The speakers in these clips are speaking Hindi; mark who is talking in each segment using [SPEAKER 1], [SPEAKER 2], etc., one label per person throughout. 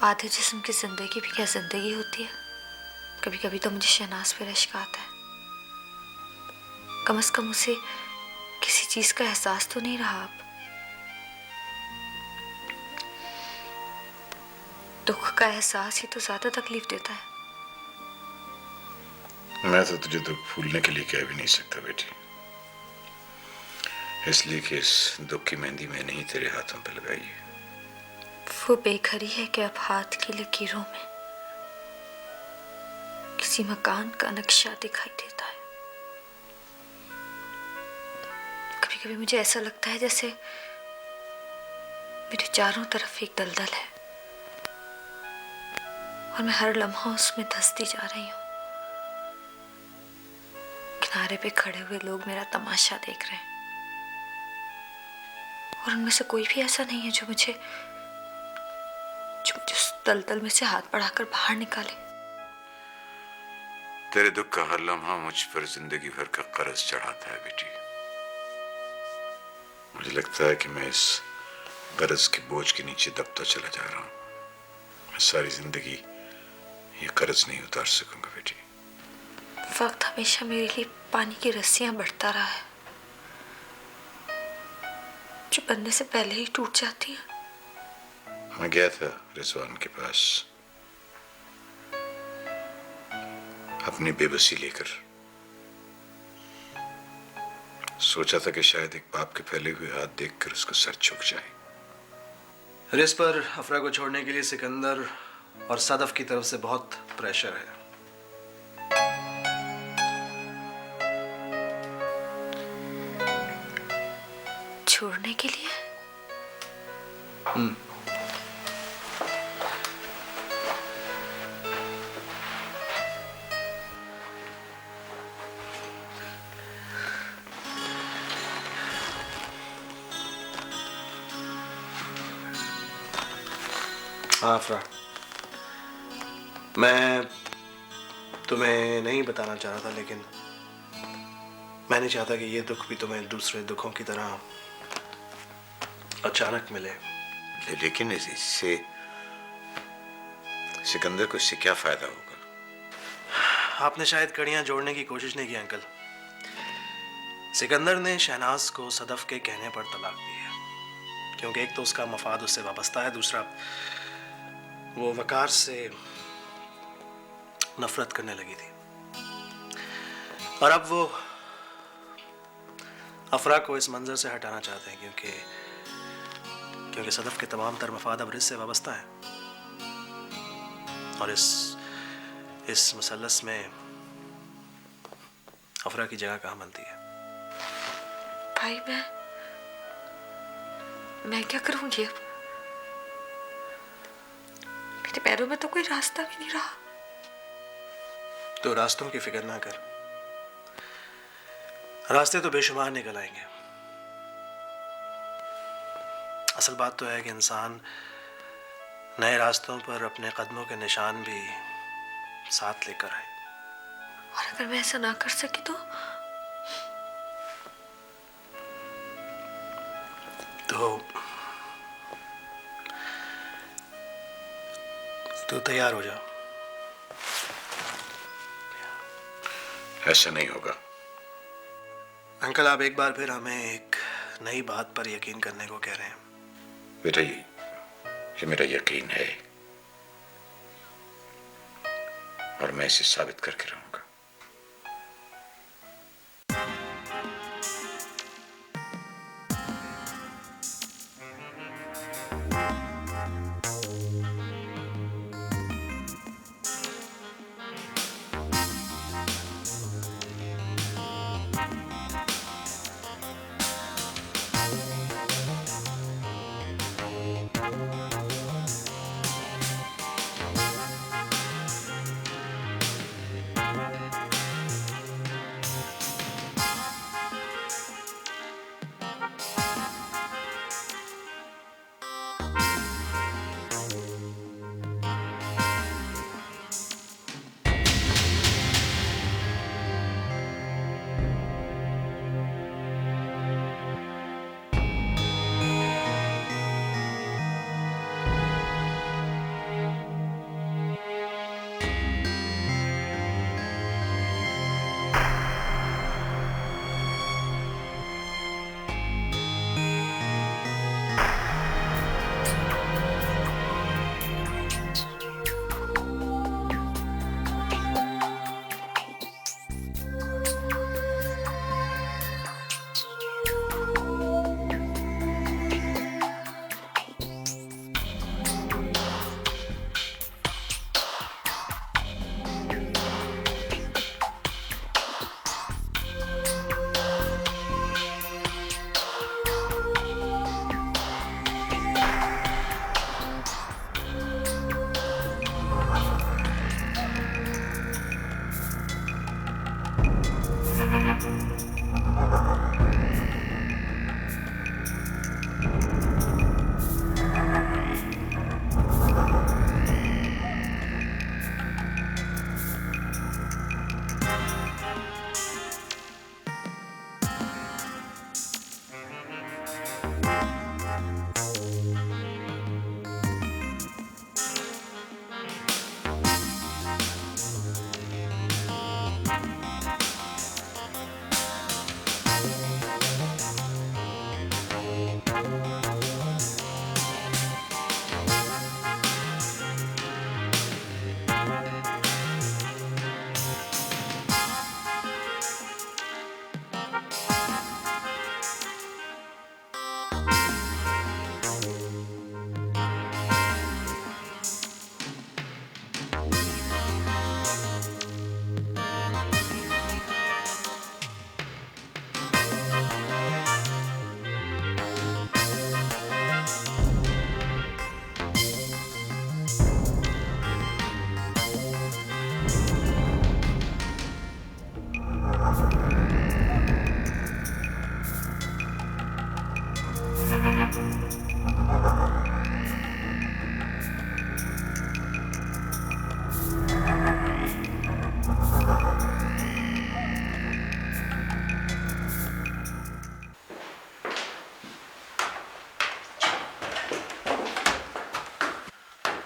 [SPEAKER 1] आधे जिस्म की जिंदगी भी क्या जिंदगी होती है? कभी कभी तो मुझे शहनाज पे रश्क आता है। कम से कम उसे किसी चीज का एहसास तो नहीं रहा अब। दुख का एहसास ही तो ज्यादा तकलीफ देता है।
[SPEAKER 2] मैं तो तुझे दुख भूलने के लिए कह भी नहीं सकता बेटी, इसलिए कि इस दुख की मेहंदी मैंने ही तेरे हाथों पे लगाई है।
[SPEAKER 1] वो बेघरी है कि अब हाथ की लकीरों में किसी मकान का नक्शा दिखाई देता है। कभी कभी मुझे ऐसा लगता है जैसे मेरे चारों तरफ एक दलदल है और मैं हर लम्हा उसमें धंसती जा रही हूँ। किनारे पे खड़े हुए लोग मेरा तमाशा देख रहे हैं और उनमें से कोई भी ऐसा नहीं है जो मुझे उस दलदल में से हाथ बढ़ाकर बाहर निकाले।
[SPEAKER 2] तेरे दुख का हर लम्हा मुझ पर जिंदगी भर का कर्ज चढ़ाता है बेटी। मुझे लगता है कि मैं इस कर्ज के बोझ के नीचे दबता चला जा रहा हूं। मैं सारी जिंदगी ये कर्ज नहीं उतार सकूंगा बेटी।
[SPEAKER 1] वक्त हमेशा मेरे लिए पानी की रस्सियां बढ़ता रहा है जो बनने से पहले ही टूट जाती है।
[SPEAKER 2] मैं गया था रिजवान के पास अपनी बेबसी लेकर। सोचा था कि शायद एक बाप के फैले हुए हाथ देखकर उसका सर झुक जाए।
[SPEAKER 3] रिस पर अफरा को छोड़ने के लिए सिकंदर और सदफ की तरफ से बहुत प्रेशर है।
[SPEAKER 1] छोड़ने के लिए?
[SPEAKER 3] हाँ अफरा, मैं तुम्हें नहीं बताना चाह रहा था, लेकिन मैं नहीं चाहता कि ये दुख भी तुम्हें दूसरे दुखों की तरह अचानक मिले।
[SPEAKER 2] लेकिन इससे सिकंदर को इससे क्या फायदा होगा?
[SPEAKER 3] आपने शायद कड़ियां जोड़ने की कोशिश नहीं की अंकल। सिकंदर ने शहनाज को सदफ के कहने पर तलाक दी है, क्योंकि एक तो उसका मफाद उससे वाबस्ता है, दूसरा वो वकार से नफरत करने लगी थी। और अब वो अफरा को इस मंजर से हटाना चाहते हैं, क्योंकि सदफ के तमाम तर मफाद अब रिस से वाबस्ता है और इस मुसल्लस में अफरा की जगह कहाँ बनती है?
[SPEAKER 1] भाई मैं क्या करूंगी अब? मेरे पैरों में तो कोई रास्ता भी नहीं रहा।
[SPEAKER 3] तो रास्तों की फिक्र ना कर, रास्ते तो बेशुमार निकल आएंगे। असल बात तो है कि इंसान नए रास्तों पर अपने कदमों के निशान भी साथ लेकर आए।
[SPEAKER 1] और अगर मैं ऐसा ना कर सकी
[SPEAKER 3] तो तैयार हो जा।
[SPEAKER 2] ऐसा नहीं होगा
[SPEAKER 3] अंकल, आप एक बार फिर हमें एक नई बात पर यकीन करने को कह रहे हैं।
[SPEAKER 2] बेटा, ये मेरा यकीन है और मैं इसे साबित करके रहूंगा।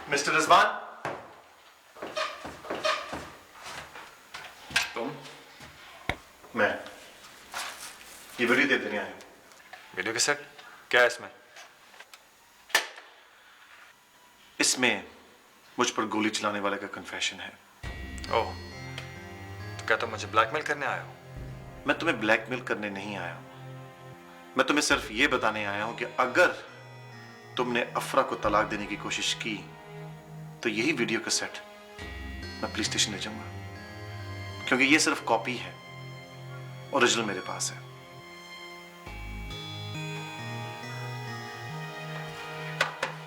[SPEAKER 3] मिस्टर रिजवान,
[SPEAKER 4] तुम
[SPEAKER 3] मैं ये वीडियो दे देने आया हूं।
[SPEAKER 4] वीडियो के सेट क्या है इसमें?
[SPEAKER 3] इसमें मुझ पर गोली चलाने वाले का कन्फेशन है।
[SPEAKER 4] ओह, तो क्या तुम मुझे ब्लैकमेल करने आए हो?
[SPEAKER 3] मैं तुम्हें ब्लैकमेल करने नहीं आया हूं, मैं तुम्हें सिर्फ ये बताने आया हूं कि अगर तुमने अफरा को तलाक देने की कोशिश की तो यही वीडियो का सेट मैं पुलिस स्टेशन ले जाऊंगा, क्योंकि ये सिर्फ कॉपी है, ओरिजिनल मेरे पास है।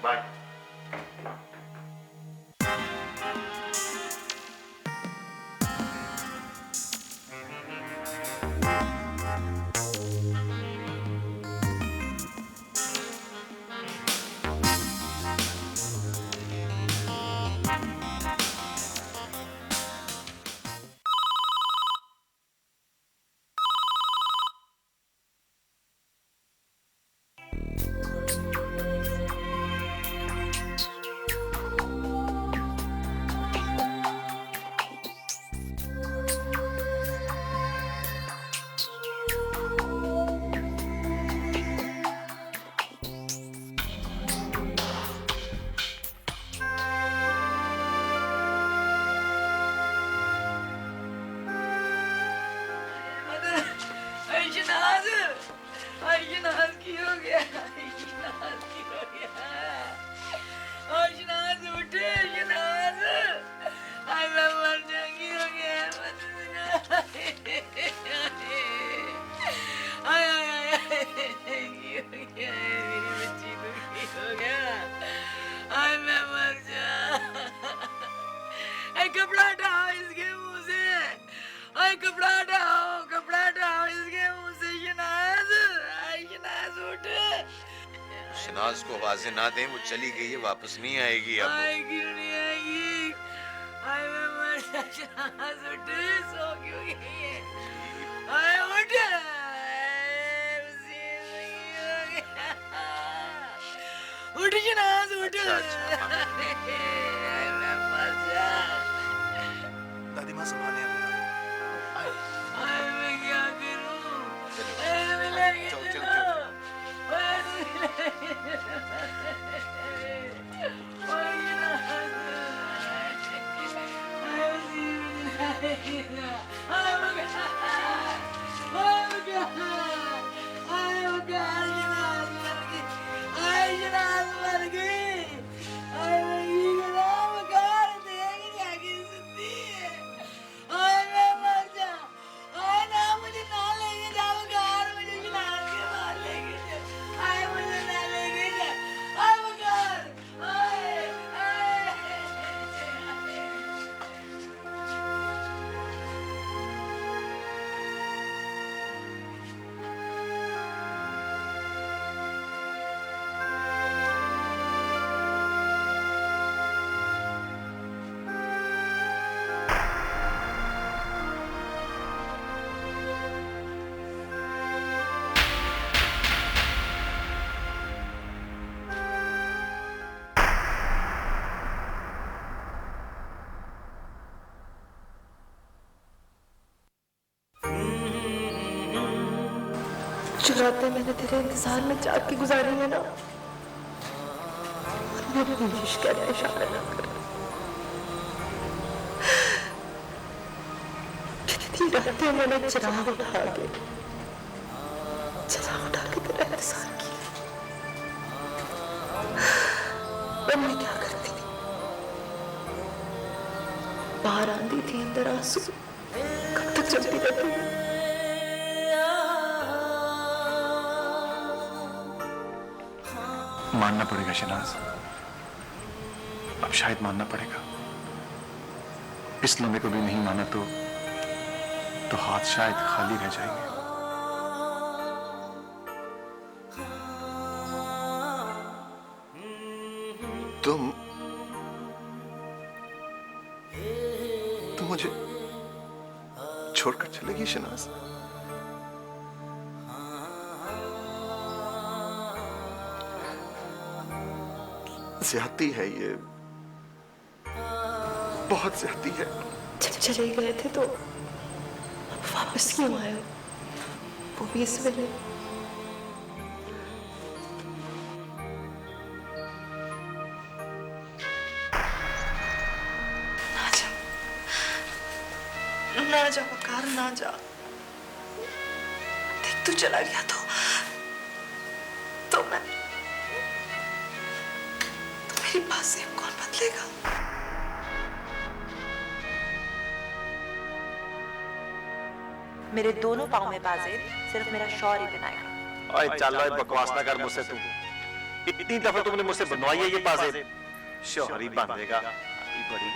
[SPEAKER 3] बाय।
[SPEAKER 5] कपड़ा हटाओ इसके मुंह से, कपड़ा हटाओ इसके मुंह से। शनाज, शनाज उठ।
[SPEAKER 2] शनाज को आवाजें ना दें, वो चली गई है, वापस नहीं आएगी अब।
[SPEAKER 5] आएगी नहीं आएगी, मैं मर जा। शनाज उठ, सो क्यों गई है? उठ, उठ शनाज उठ। मैं मर जा।
[SPEAKER 3] दादी माँ संभाले अपना।
[SPEAKER 5] मैं क्या करूं?
[SPEAKER 2] चल चल चल।
[SPEAKER 6] जो रातें मैंने तेरे इंतजार में जाग के गुजारी है ना, मेरे इश्क का इशारा ना कर। कितनी रातें मैंने चिराग उठा के तेरा इंतजार किया। मैं क्या करती थी? बाहर आती थी, अंदर आंसू कब तक चलती रहती है?
[SPEAKER 3] मानना पड़ेगा शनाज, अब शायद मानना पड़ेगा। इस लम्हे को भी नहीं माना तो हाथ शायद खाली रह जाएंगे। तुम मुझे छोड़कर चलेगी शहनाज? ज्यादती है ये, बहुत ज्यादती है।
[SPEAKER 6] जब चले गए थे तो वापस क्यों आए हो? वो भी इस वेले। ना जा, ना जा वकार, ना जा। देख तू चला गया तो मेरी बात से कौन बदलेगा?
[SPEAKER 7] मेरे दोनों पाँव में बाजे सिर्फ मेरा शौर ही बनाएगा।
[SPEAKER 3] ओए चल ओए, बकवास ना कर मुझसे तू। इतनी दफा तुमने मुझसे बनवाई है ये पाजेब, शौहरी बनेगा बड़ी।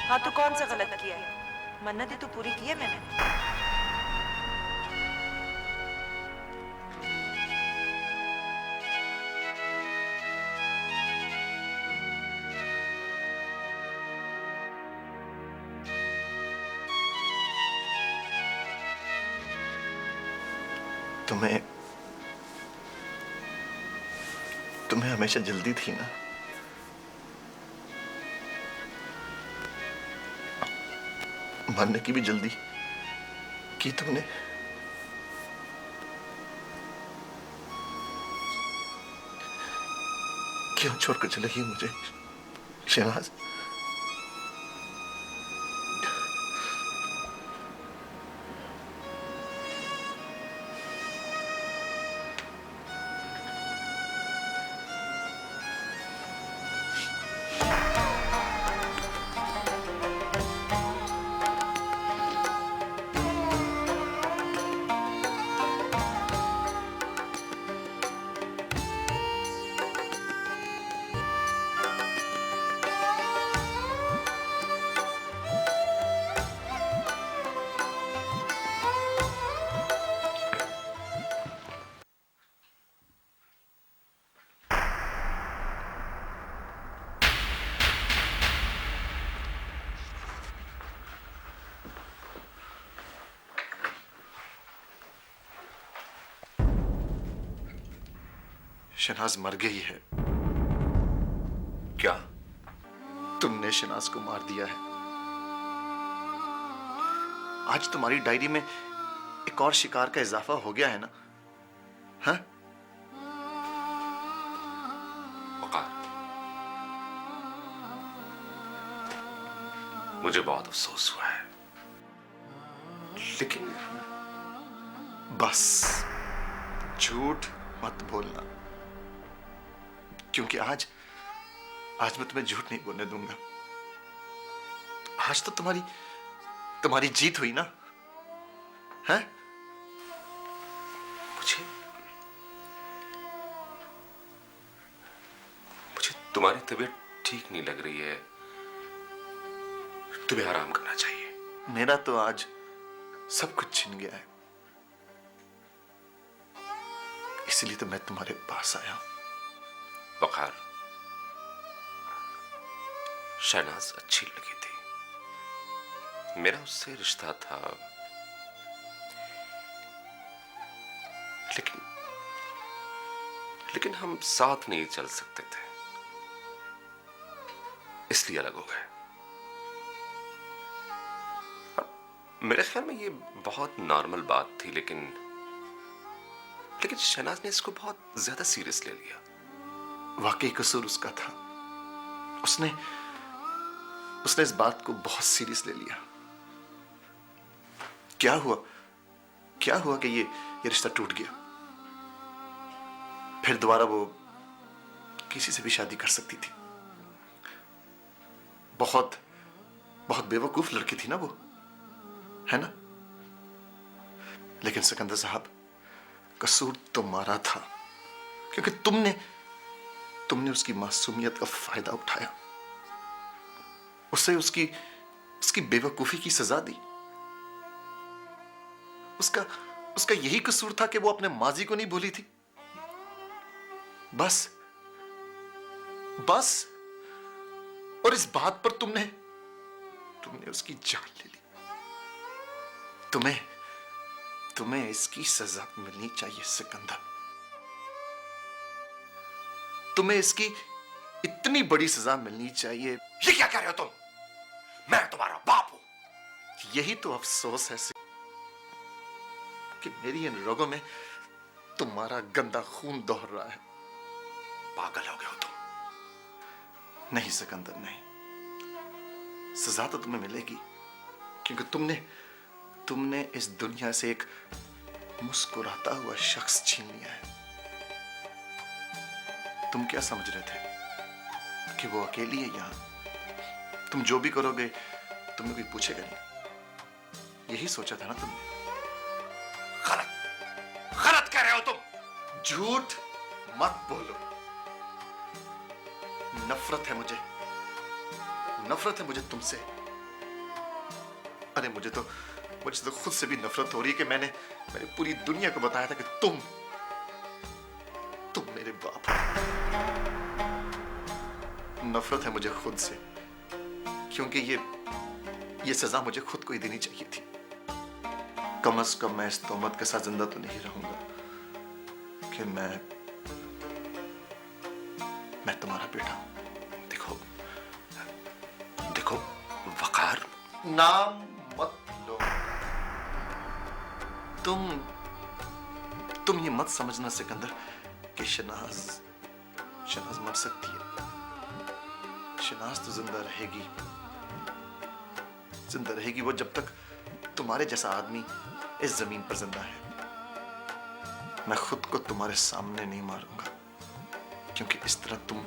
[SPEAKER 7] हाँ तो कौन सा गलत किया है? मन्नतें तो पूरी की है मैंने।
[SPEAKER 3] तुम्हें हमेशा जल्दी थी ना? मरने की भी जल्दी की तुमने। क्यों छोड़कर चले गई मुझे शहनाज? शहनाज मर गई है।
[SPEAKER 2] क्या?
[SPEAKER 3] तुमने शहनाज को मार दिया है। आज तुम्हारी डायरी में एक और शिकार का इजाफा हो गया है ना? हाँ?
[SPEAKER 8] वकार, मुझे बहुत अफसोस हुआ है, लेकिन
[SPEAKER 3] बस झूठ मत बोलना, क्योंकि आज मैं तुम्हें झूठ नहीं बोलने दूंगा। आज तो तुम्हारी जीत हुई ना? हैं?
[SPEAKER 8] मुझे तुम्हारी तबीयत ठीक नहीं लग रही है, तुम्हें आराम करना चाहिए।
[SPEAKER 3] मेरा तो आज सब कुछ छिन गया है, इसलिए तो मैं तुम्हारे पास आया हूं।
[SPEAKER 8] वकार, शहनाज अच्छी लगी थी, मेरा उससे रिश्ता था, लेकिन हम साथ नहीं चल सकते थे, इसलिए अलग हो गए। मेरे ख्याल में ये बहुत नॉर्मल बात थी, लेकिन शहनाज ने इसको बहुत ज्यादा सीरियस ले लिया।
[SPEAKER 3] वाकई कसूर उसका था। उसने इस बात को बहुत सीरियस ले लिया। क्या हुआ कि ये रिश्ता टूट गया? फिर दोबारा वो किसी से भी शादी कर सकती थी। बहुत बेवकूफ लड़की थी ना वो, है ना? लेकिन सिकंदर साहब, कसूर तुम्हारा था, क्योंकि तुमने उसकी मासूमियत का फायदा उठाया, उसे उसकी बेवकूफी की सजा दी। उसका यही कसूर था कि वो अपने माजी को नहीं भूली थी। बस बस। और इस बात पर तुमने उसकी जान ले ली। तुम्हें इसकी सजा मिलनी चाहिए सिकंदर। तुम्हें इसकी इतनी बड़ी सजा मिलनी चाहिए।
[SPEAKER 8] ये क्या कह रहे हो तुम? मैं तुम्हारा बाप हूं।
[SPEAKER 3] यही तो अफसोस है कि मेरी इन रगों में तुम्हारा गंदा खून दौड़ रहा है।
[SPEAKER 8] पागल हो गए हो तुम।
[SPEAKER 3] नहीं सिकंदर, नहीं। सजा तो तुम्हें मिलेगी, क्योंकि तुमने इस दुनिया से एक मुस्कुराता हुआ शख्स छीन लिया है। तुम क्या समझ रहे थे कि वो अकेली है यहां? तुम जो भी करोगे तुम्हें कोई पूछेगा नहीं, यही सोचा था ना तुमने?
[SPEAKER 8] गलत कह रहे हो तुम।
[SPEAKER 3] झूठ मत बोलो। नफरत है मुझे तुमसे। अरे मुझे तो खुद से भी नफरत हो रही है कि मैंने पूरी दुनिया को बताया था कि तुम मेरे बाप हो। नफरत है मुझे खुद से, क्योंकि ये सजा मुझे खुद को ही देनी चाहिए थी। कम से कम मैं इस तोहमत के साथ जिंदा तो नहीं रहूंगा कि मैं तुम्हारा बेटा हूं।
[SPEAKER 8] देखो वकार,
[SPEAKER 3] नाम मत लो। तुम ये मत समझना सिकंदर कि शनाज मर सकती है। शनाज तो जिंदा रहेगी वो जब तक तुम्हारे जैसा आदमी इस जमीन पर जिंदा है। मैं खुद को तुम्हारे सामने नहीं मारूंगा, क्योंकि इस तरह तुम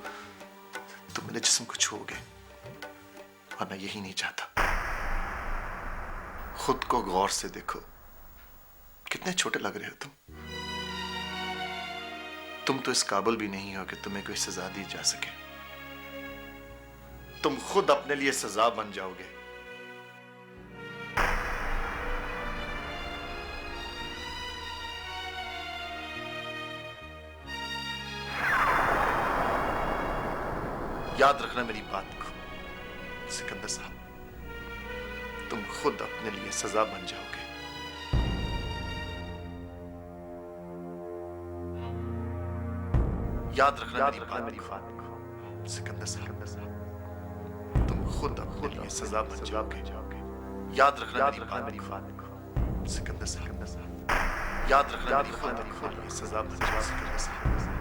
[SPEAKER 3] मेरे जिस्म को छूओगे, और मैं यही नहीं चाहता। खुद को गौर से देखो, कितने छोटे लग रहे हो तुम तो इस काबिल भी नहीं हो कि तुम्हें कोई सजा दी जा सके। तुम खुद अपने लिए सजा बन जाओगे। याद रखना मेरी बात को सिकंदर साहब, तुम खुद अपने लिए सजा बन जाओगे। याद रखना मेरी बात को सिकंदर साहब, तुम खुद अपने लिए सजा बन जाओगे। याद रखना मेरी बात को सिकंदर साहब, याद रखना मेरी बात को सजा बन जाओगे।